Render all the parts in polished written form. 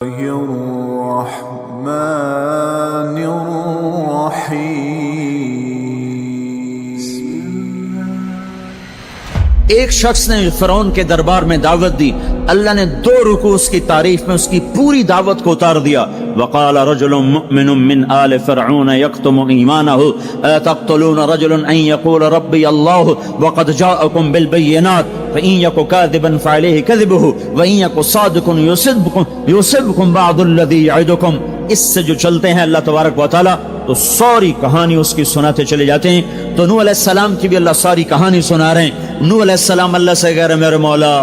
الرحمن الرحیم۔ ایک شخص نے فرعون کے دربار میں دعوت دی، اللہ نے 2 رکوع اس کی تعریف میں اس کی پوری دعوت کو اتار دیا۔ وقال رجل مؤمن من آل فرعون يكتم ایمانه اتقتلون رجلا ان يقول ربي الله وقد جاءكم بالبينات فإن يك كاذبا فعليه كذبه وإن يك صادق يصبكم بعض الذي يعدكم۔ اس سے جو چلتے ہیں اللہ تبارک و تعالی تو ساری کہانی اس کی سناتے چلے جاتے ہیں۔ تو نوح علیہ السلام کی بھی اللہ ساری کہانی سنا رہے ہیں۔ نوح علیہ السلام اللہ سے کہہ رہے میرے مولا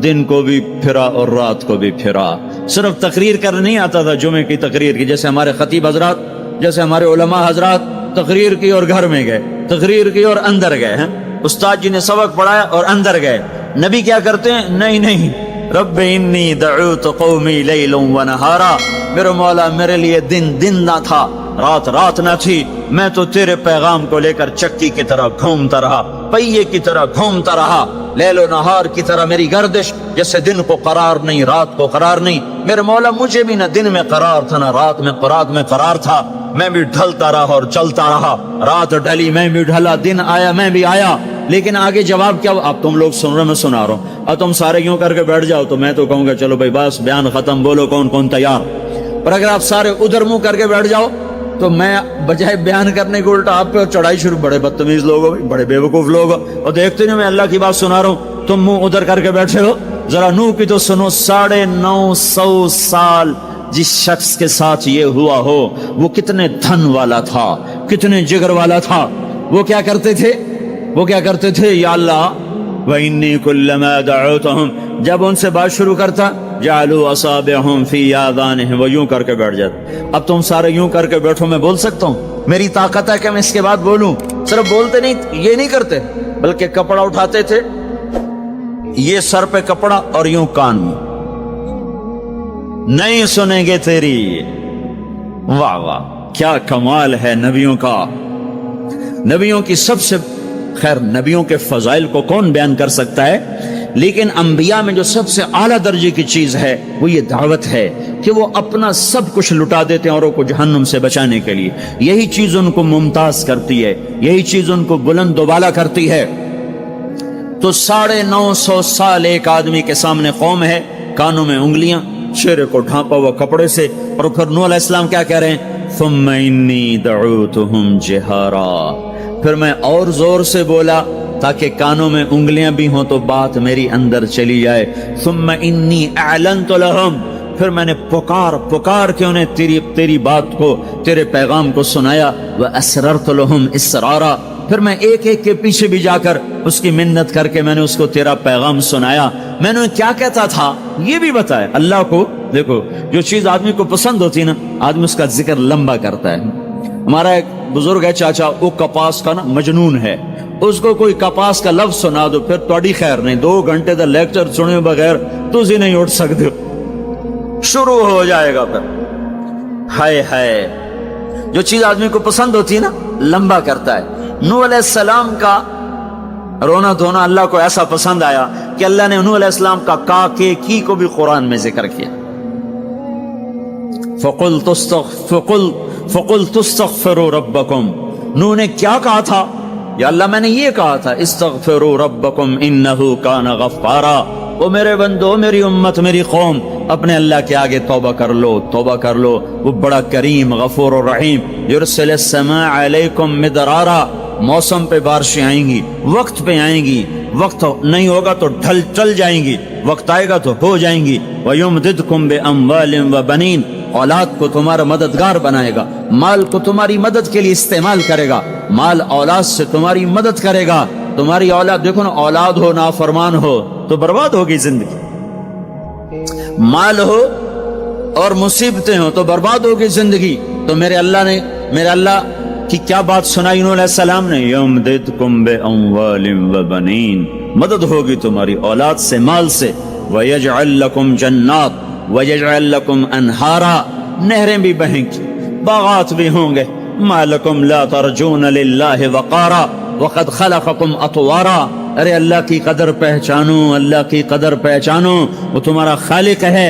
دن کو بھی پھرا اور رات کو بھی پھرا۔ صرف تقریر کرنے نہیں آتا تھا، جمعے کی تقریر کی، جیسے ہمارے خطیب حضرات، جیسے ہمارے علماء حضرات تقریر کی اور گھر میں گئے، تقریر کی اور اندر گئے ہیں، استاد جی نے سبق پڑھایا اور اندر گئے۔ نبی کیا کرتے ہیں؟ نہیں، رب انی دعوت قومی لیلا ونہارا، میرے مولا میرے لیے دن نہ تھا، رات نہ تھی، میں تو تیرے پیغام کو لے کر چکی کی طرح گھومتا رہا، پہیے کی طرح گھومتا رہا، لیل و نہار کی طرح میری گردش، جیسے دن کو قرار نہیں رات کو قرار نہیں۔ میرے مولا مجھے بھی نہ دن میں قرار تھا نہ رات میں قرار تھا، میں بھی ڈھلتا رہا اور چلتا رہا، رات ڈھلی میں بھی ڈھلا، دن آیا میں بھی آیا۔ لیکن آگے جواب کیا؟ اب تم لوگ سن رہے میں سنا رہا ہوں، اب تم سارے یوں کر کے بیٹھ جاؤ تو میں تو کہوں گا چلو بھائی بس بیان ختم، بولو کون تیار۔ پر اگر آپ سارے ادھر منہ کر کے بیٹھ جاؤ تو میں بجائے بیان کرنے کو الٹا آپ پہ چڑھائی شروع، بڑے بدتمیز لوگ ہو، بڑے بیوقوف لوگ ہو، اور دیکھتے نہیں میں اللہ کی بات سنا رہا ہوں، تم منہ ادھر کر کے بیٹھے ہو۔ ذرا نوح کی تو سنو، 950 سال جس شخص کے ساتھ یہ ہوا ہو وہ کتنے دھن والا تھا، کتنے جگر والا تھا۔ وہ کیا کرتے تھے؟ یا اللہ وَإِنِّي كُلَّمَا دَعَوْتُهُمْ، جب ان سے بات شروع کرتا جعلوا اصابعهم في آذانهم، وہ یوں کر کے بیٹھ جاتے۔ اب تم سارے یوں کر کے بیٹھو، میں بول سکتا ہوں؟ میری طاقت ہے کہ میں اس کے بعد بولوں؟ صرف بولتے نہیں، یہ نہیں کرتے، بلکہ کپڑا اٹھاتے تھے، یہ سر پہ کپڑا اور یوں کان میں، نہیں سنیں گے تیری۔ واہ واہ کیا کمال ہے نبیوں کا، نبیوں کی سب سے، خیر نبیوں کے فضائل کو کون بیان کر سکتا ہے، لیکن انبیاء میں جو سب سے اعلیٰ درجے کی چیز ہے وہ یہ دعوت ہے کہ وہ اپنا سب کچھ لٹا دیتے ہیں اوروں کو جہنم سے بچانے کے لیے۔ یہی چیز ان کو ممتاز کرتی ہے، یہی چیز ان کو بلند و بالا کرتی ہے۔ تو 950 سال ایک آدمی کے سامنے قوم ہے، کانوں میں انگلیاں، چہرے کو ڈھانپا ہوا کپڑے سے، اور پھر نوح علیہ السلام کیا کہہ رہے ہیں؟ ثم انی دعوتہم جہارا، پھر میں اور زور سے بولا تاکہ کانوں میں انگلیاں بھی ہوں تو بات میری اندر چلی جائے۔ ثم انی اعلنت لہم، پھر میں نے پکار کے انہیں تیری بات کو، تیرے پیغام کو سنایا۔ واسررت لہم اسرارا، پھر میں ایک کے پیچھے بھی جا کر اس کی منت کر کے میں نے اس کو تیرا پیغام سنایا۔ میں نے کیا کہتا تھا یہ بھی بتایا۔ اللہ کو دیکھو، جو چیز آدمی کو پسند ہوتی ہے نا، آدمی اس کا ذکر لمبا کرتا ہے۔ ہمارا ایک بزرگ ہے چاچا، وہ کپاس کا نا مجنون ہے، اس کو کوئی کپاس کا لفظ سنا دو پھر تھوڑی خیر نہیں، 2 گھنٹے تک لیکچر سنے بغیر تسی نہیں اٹھ سکتے، شروع ہو جائے گا پھر۔ ہائے جو چیز آدمی کو پسند ہوتی ہے نا لمبا کرتا ہے۔ نوح علیہ السلام کا رونا دھونا اللہ کو ایسا پسند آیا کہ اللہ نے نوح علیہ السلام کا کی کو بھی قرآن میں ذکر کیا۔ فَقُلْتُ اسْتَغْفِرُوا رَبَّكُمْ، نوح نے کیا کہا تھا؟ یا اللہ میں نے یہ کہا تھا استغفروا ربکم انہ کان غفارا، او میرے بندو، میری امت، میری قوم، اپنے اللہ کے آگے توبہ کر لو، وہ بڑا کریم غفور و رحیم۔ یرسل السماء علیکم مدرارا، موسم پہ بارشیں آئیں گی، وقت پہ آئیں گی، وقت نہیں ہوگا تو ٹل جائیں گی، وقت آئے گا تو ہو جائیں گی۔ وَيُمْدِدْكُمْ بِأَمْوَالٍ وَبَنِينَ، اولاد کو تمہارا مددگار بنائے گا، مال کو تمہاری مدد کے لیے استعمال کرے گا، مال اولاد سے تمہاری مدد کرے گا۔ تمہاری اولاد دیکھو نا، اولاد ہو نافرمان ہو تو برباد ہوگی زندگی، مال ہو اور مصیبتیں ہو تو برباد ہوگی زندگی۔ تو میرے اللہ کی کیا بات سنائی نوح علیہ السلام نے؟ یمددکم باموال وبنین، مدد ہوگی تمہاری اولاد سے، مال سے۔ ویجعل لکم جنات ویجعل لکم انہارا، نہریں بھی بہیں گی، باغات بھی ہوں گے۔ ما لکم لا ترجون للہ وقارا وقد خلقکم اطوارا، ارے اللہ کی قدر پہچانو، اللہ کی قدر پہچانو، وہ تمہارا خالق ہے،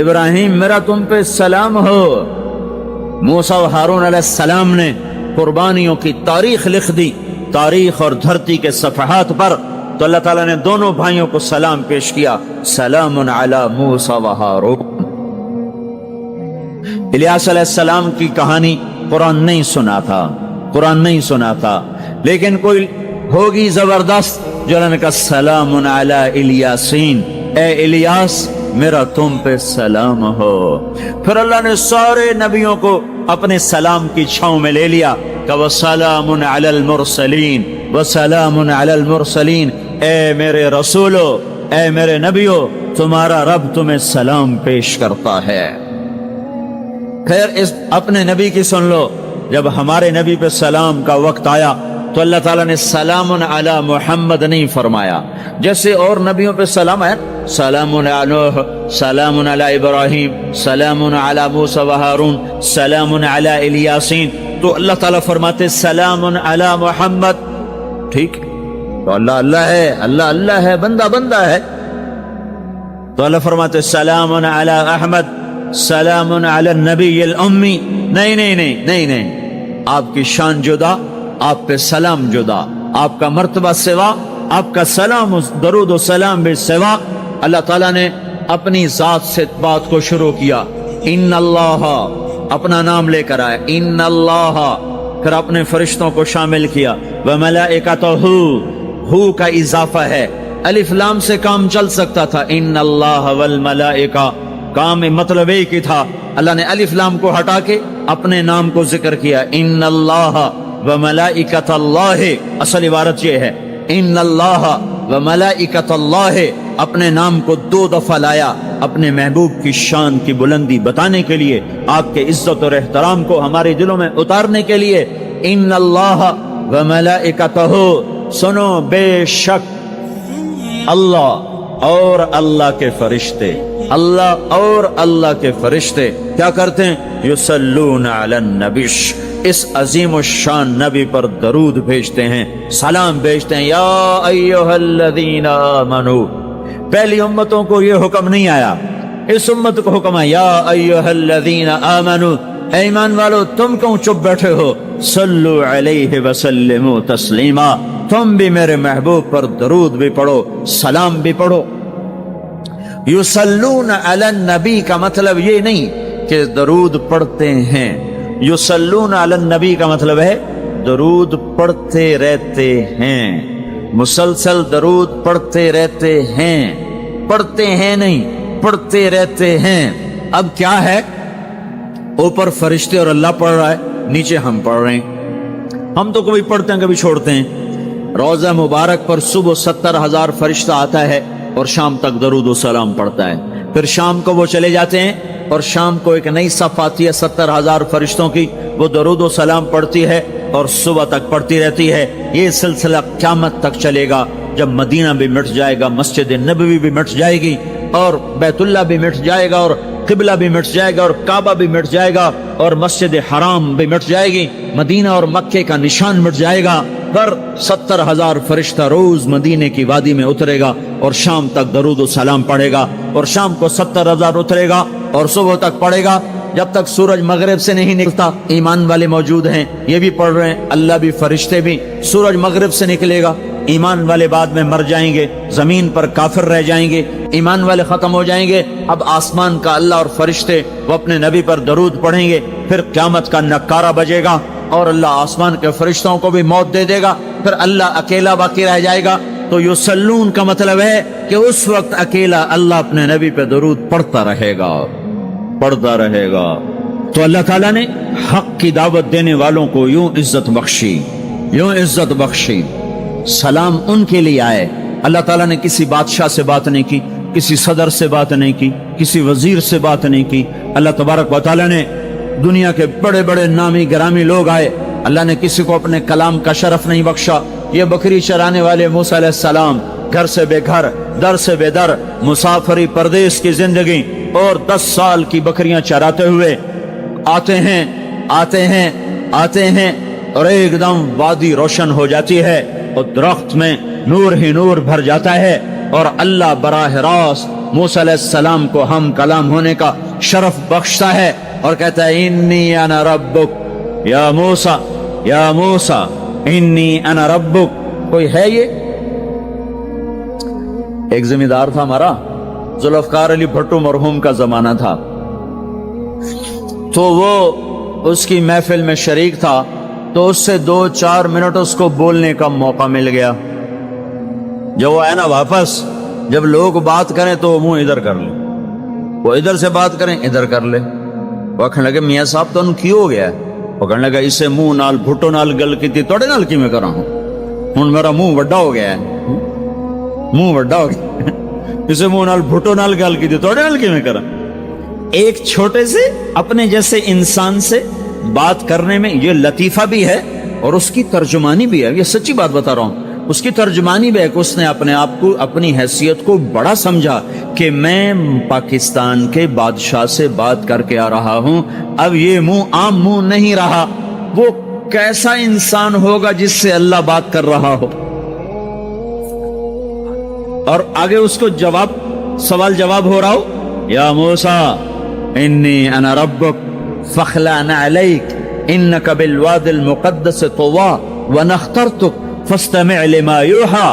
ابراہیم میرا تم پہ سلام ہو۔ موسیٰ و ہارون علیہ السلام نے قربانیوں کی تاریخ لکھ دی تاریخ اور دھرتی کے صفحات پر، تو اللہ تعالیٰ نے دونوں بھائیوں کو سلام پیش کیا، سلام علی موسیٰ و ہارون۔ الیاس علیہ السلام کی کہانی قرآن نہیں سنا تھا، قرآن نہیں سنا تھا، لیکن کوئی ہوگی زبردست جو اللہ نے کہا سلام علی الیاسین، اے الیاس میرا تم پہ سلام ہو۔ پھر اللہ نے سارے نبیوں کو اپنے سلام کی چھاؤں میں لے لیا کہ وَسَلَامٌ عَلَى الْمُرْسَلِينَ وَسَلَامٌ عَلَى الْمُرْسَلِينَ، اے میرے رسولو، اے میرے نبیو، تمہارا رب تمہیں سلام پیش کرتا ہے۔ خیر اس اپنے نبی کی سن لو، جب ہمارے نبی پہ سلام کا وقت آیا تو اللہ تعالیٰ نے سلام علی محمد نہیں فرمایا، جیسے اور نبیوں پہ سلام ہے، سلام علی نوح، سلام علی ابراہیم، سلام علی موسیٰ و ہارون، سلام علی الیاسین، تو اللہ تعالیٰ فرماتے سلام علی محمد۔ ٹھیک، تو اللہ اللہ ہے، اللہ اللہ ہے، بندہ بندہ ہے، تو اللہ فرماتے سلام علی احمد، سلام علی النبی الامی۔ نہیں نہیں نہیں نہیں نہیں، آپ کی شان جدا، آپ پہ سلام جدا، آپ کا مرتبہ سوا، آپ کا سلام درود و سلام بھی سوا۔ اللہ تعالیٰ نے اپنی ذات سے بات کو شروع کیا، ان اللہ، اپنا نام لے کر آئے، ان اللہ، پھر اپنے فرشتوں کو شامل کیا، وملائکتہ، ہو کا اضافہ ہے، الف لام سے کام چل سکتا تھا، ان اللہ والملائکہ، کام مطلب ایک ہی تھا، اللہ نے الف لام کو ہٹا کے اپنے نام کو ذکر کیا، ان اللہ وملائکۃ اللہ، اصل عبارت یہ ہے، ان اللہ وملائکۃ اللہ، اپنے نام کو 2 دفعہ لایا اپنے محبوب کی شان کی بلندی بتانے کے لیے، آپ کے عزت اور احترام کو ہمارے دلوں میں اتارنے کے لیے، ان اللہ وملائکتہ، سنو بے شک اللہ اور اللہ کے فرشتے، اللہ اور اللہ کے فرشتے کیا کرتے ہیں؟ یصلون علی النبی، اس عظیم الشان نبی پر درود بھیجتے ہیں، سلام بھیجتے ہیں، یا ایھا الذین آمنو۔ پہلی امتوں کو یہ حکم نہیں آیا، اس امت کو حکم ہے، یا ایھا الذین آمنو، اے ایمان والو تم کیوں چپ بیٹھے ہو، صلو علیہ وسلموا تسلیما، تم بھی میرے محبوب پر درود بھی پڑھو، سلام بھی پڑھو۔ یصلون علی النبی کا مطلب یہ نہیں کہ درود پڑھتے ہیں، یصلون علی النبی کا مطلب ہے درود پڑھتے رہتے ہیں، مسلسل درود پڑھتے رہتے ہیں، پڑھتے ہیں نہیں، پڑھتے رہتے ہیں۔ اب کیا ہے، اوپر فرشتے اور اللہ پڑھ رہا ہے، نیچے ہم پڑھ رہے ہیں، ہم تو کبھی پڑھتے ہیں کبھی چھوڑتے ہیں۔ روزہ مبارک پر صبح 70,000 فرشتہ آتا ہے اور شام تک درود و سلام پڑھتا ہے، پھر شام کو وہ چلے جاتے ہیں اور شام کو ایک نئی صف آتی ہے 70,000 فرشتوں کی، وہ درود و سلام پڑھتی ہے اور صبح تک پڑھتی رہتی ہے۔ یہ سلسلہ قیامت تک چلے گا، جب مدینہ بھی مٹ جائے گا، مسجد نبوی بھی مٹ جائے گی، اور بیت اللہ بھی مٹ جائے گا، اور قبلہ بھی مٹ جائے گا، اور کعبہ بھی مٹ جائے گا، اور مسجد حرام بھی مٹ جائے گی، مدینہ اور مکے کا نشان مٹ جائے گا، پر 70,000 فرشتہ روز مدینے کی وادی میں اترے گا اور شام تک درود و سلام پڑھے گا، اور شام کو 70,000 اترے گا اور صبح تک پڑھے گا، جب تک سورج مغرب سے نہیں نکلتا۔ ایمان والے موجود ہیں، یہ بھی پڑھ رہے ہیں، اللہ بھی فرشتے بھی۔ سورج مغرب سے نکلے گا، ایمان والے بعد میں مر جائیں گے، زمین پر کافر رہ جائیں گے، ایمان والے ختم ہو جائیں گے۔ اب آسمان کا اللہ اور فرشتے وہ اپنے نبی پر درود پڑھیں گے، پھر قیامت کا نکارہ بجے گا اور اللہ آسمان کے فرشتوں کو بھی موت دے دے گا، پھر اللہ اکیلا باقی رہ جائے گا۔ تو یصلون کا مطلب ہے کہ اس وقت اکیلا اللہ اپنے نبی پہ درود پڑھتا رہے گا، پڑھتا رہے گا۔ تو اللہ تعالیٰ نے حق کی دعوت دینے والوں کو یوں عزت بخشی، یوں عزت بخشی۔ سلام ان کے لیے آئے، اللہ تعالیٰ نے کسی بادشاہ سے بات نہیں کی، کسی صدر سے بات نہیں کی، کسی وزیر سے بات نہیں کی۔ اللہ تبارک و تعالیٰ نے دنیا کے بڑے بڑے نامی گرامی لوگ آئے، اللہ نے کسی کو اپنے کلام کا شرف نہیں بخشا۔ یہ بکری چرانے والے موسیٰ علیہ السلام گھر سے بے گھر، در سے بے در، مسافری پردیس کی زندگی، اور 10 سال کی بکریاں چراتے ہوئے آتے ہیں آتے ہیں آتے ہیں، اور ایک دم وادی روشن ہو جاتی ہے اور درخت میں نور ہی نور بھر جاتا ہے، اور اللہ براہ راست موسیٰ علیہ السلام کو ہم کلام ہونے کا شرف بخشتا ہے اور کہتا ہے انی انا ربک یا موسیٰ انی انا ربک. کوئی ہے یہ؟ ایک زمیندار تھا ہمارا، ذوالفقار علی بھٹو مرحوم کا زمانہ تھا، تو وہ اس کی محفل میں شریک تھا، تو اس سے 2-4 منٹ اس کو بولنے کا موقع مل گیا. جب وہ آئے نا واپس، جب لوگ بات کریں تو وہ منہ ادھر کر لے، وہ ادھر سے بات کریں ادھر کر لے. وہ کہنے لگے میاں صاحب تو ان کی ہو گیا ہے. وہ کہنے لگا اسے منہ نال بھٹو نال گل کی تھی توڑے نال کی میں کرا ہوں، ہن میرا منہ وڈا ہو گیا ہے، منہ وڈا ہو گیا اسے منہ نال بھٹو نال گل کی تھی توڑے نال کی میں کرا. ایک چھوٹے سے اپنے جیسے انسان سے بات کرنے میں یہ لطیفہ بھی ہے اور اس کی ترجمانی بھی ہے. یہ سچی بات بتا رہا ہوں، اس کی ترجمانی بھی ہے کہ اس نے اپنے آپ کو، اپنی حیثیت کو بڑا سمجھا کہ میں پاکستان کے بادشاہ سے بات کر کے آ رہا ہوں. اب یہ منہ عام منہ نہیں رہا، وہ کیسا انسان ہوگا جس سے اللہ بات کر رہا ہو. اور آگے اس کو سوال جواب ہو رہا ہو، یا موسیٰ انی انا ربک فاخلع نعلیک انک بالواد المقدس طوی وانا اخترتک فاستمع لما یوحی.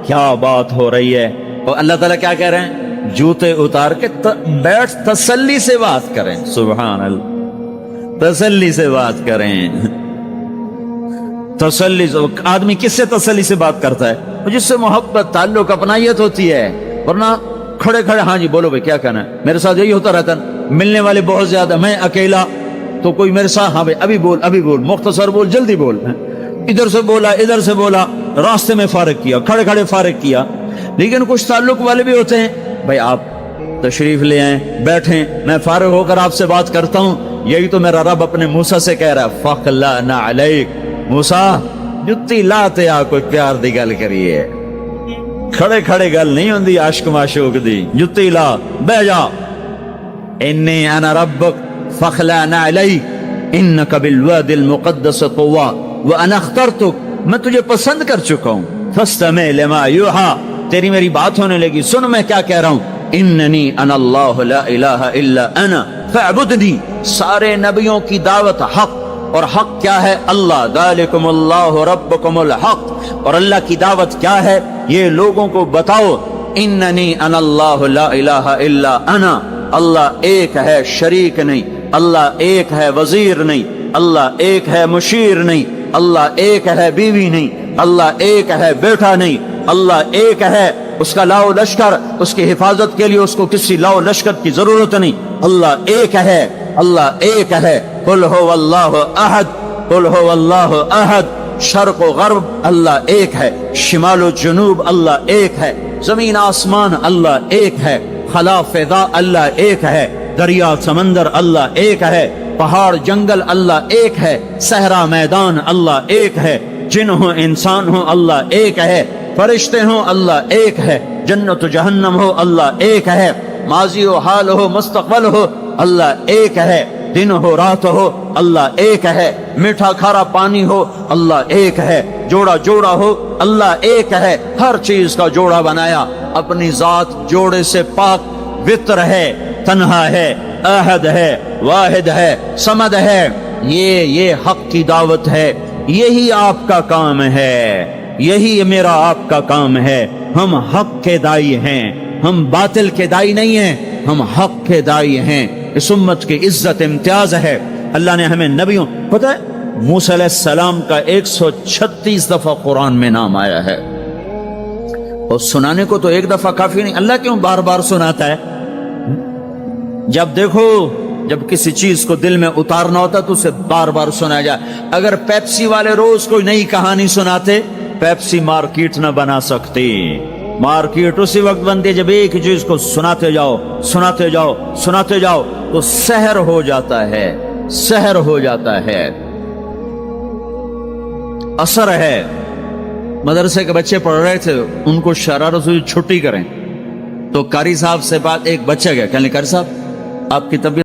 کیا بات ہو رہی ہے؟ اور اللہ تعالیٰ کیا کہہ رہے ہیں؟ جوتے اتار کے بیٹھ، تسلی سے بات کریں. سبحان اللہ، تسلی سے بات کریں. تسلی سے آدمی کس سے تسلی سے بات کرتا ہے؟ جس سے محبت، تعلق، اپنائیت ہوتی ہے. ورنہ کھڑے کھڑے ہاں جی بولو بھائی کیا کہنا ہے. میرے ساتھ یہی ہوتا رہتا ہے، ملنے والے بہت زیادہ، میں اکیلا، تو کوئی میرے ساتھ ہاں بھائی ابھی بول مختصر بول، جلدی بول. ادھر سے بولا ادھر سے بولا، راستے میں فارغ کیا، کھڑے کھڑے فارغ کیا. لیکن کچھ تعلق والے بھی ہوتے ہیں، بھائی آپ تشریف لے آئیں، بیٹھیں، میں فارغ ہو کر آپ سے بات کرتا ہوں. یہی تو میرا رب اپنے موسیٰ سے کہہ رہا ہے فاخلع نعلیک. موسیٰ جتی لاتے آ کوئی پیار دی گل کریے، کھڑے کھڑے گل نہیں ہوندی عاشق معشوق دی. جتی لا بہ جا. انی انا ربک فاخلع نعلیک انک بالواد المقدس طوی وانا اخترتک. میں تجھے پسند کر چکا ہوں. فاستمع لما یوحی، تیری میری بات ہونے لگی، سن میں کیا کہہ رہا ہوں. اننی انا اللہ لا الہ الا انا فاعبدنی. سارے نبیوں کی دعوت حق، اور حق کیا ہے؟ اللہ. ذالکم اللہ ربکم الحق. اور اللہ کی دعوت کیا ہے؟ یہ لوگوں کو بتاؤ اننی انا اللہ لا الہ الا انا. اللہ ایک ہے، شریک نہیں. اللہ ایک ہے، وزیر نہیں. اللہ ایک ہے، مشیر نہیں. اللہ ایک ہے، بیوی نہیں. اللہ ایک ہے، بیٹا نہیں. اللہ ایک ہے، اس کا لاؤ لشکر، اس کی حفاظت کے لیے اس کو کسی لاؤ لشکر کی ضرورت نہیں. اللہ ایک ہے، اللہ ایک ہے. قل هو اللہ احد، قل هو اللہ احد. شرق و غرب اللہ ایک ہے، شمال و جنوب اللہ ایک ہے، زمین آسمان اللہ ایک ہے، خلا فضا اللہ ایک ہے، دریا سمندر اللہ ایک ہے، پہاڑ جنگل اللہ ایک ہے، صحرا میدان اللہ ایک ہے، جن ہو انسان ہو اللہ ایک ہے، فرشتے ہوں اللہ ایک ہے، جنت و جہنم ہو اللہ ایک ہے، ماضی و حال ہو مستقبل ہو اللہ ایک ہے، دن ہو رات ہو اللہ ایک ہے، میٹھا کھارا پانی ہو اللہ ایک ہے، جوڑا جوڑا ہو اللہ ایک ہے. ہر چیز کا جوڑا بنایا، اپنی ذات جوڑے سے پاک، وطر ہے، تنہا ہے، احد ہے، واحد ہے، صمد ہے. یہ حق کی دعوت ہے. یہی آپ کا کام ہے، یہی میرا آپ کا کام ہے. ہم حق کے دائی ہیں، ہم باطل کے دائی نہیں ہیں، ہم حق کے دائی ہیں. اس امت کی عزت امتیاز ہے. اللہ نے ہمیں نبیوں، پتہ ہے موسیٰ علیہ السلام کا 136 دفعہ قرآن میں نام آیا ہے، اور سنانے کو تو ایک دفعہ کافی نہیں. اللہ کیوں بار بار سناتا ہے؟ جب دیکھو، جب کسی چیز کو دل میں اتارنا ہوتا تو اسے بار بار سنایا جائے. اگر پیپسی والے روز کوئی نئی کہانی سناتے، پیپسی مارکیٹ نہ بنا سکتی. مارکیٹ اسی وقت بنتی ہے جب ایک چیز کو سناتے جاؤ سناتے جاؤ سناتے جاؤ تو سحر ہو جاتا ہے، سحر ہو جاتا ہے، اثر ہے. مدرسے کے بچے پڑھ رہے تھے، ان کو شرارت سے چھٹی کریں تو قاری صاحب سے بات، ایک بچہ گیا، کہنے قاری صاحب آپ کی طبیعت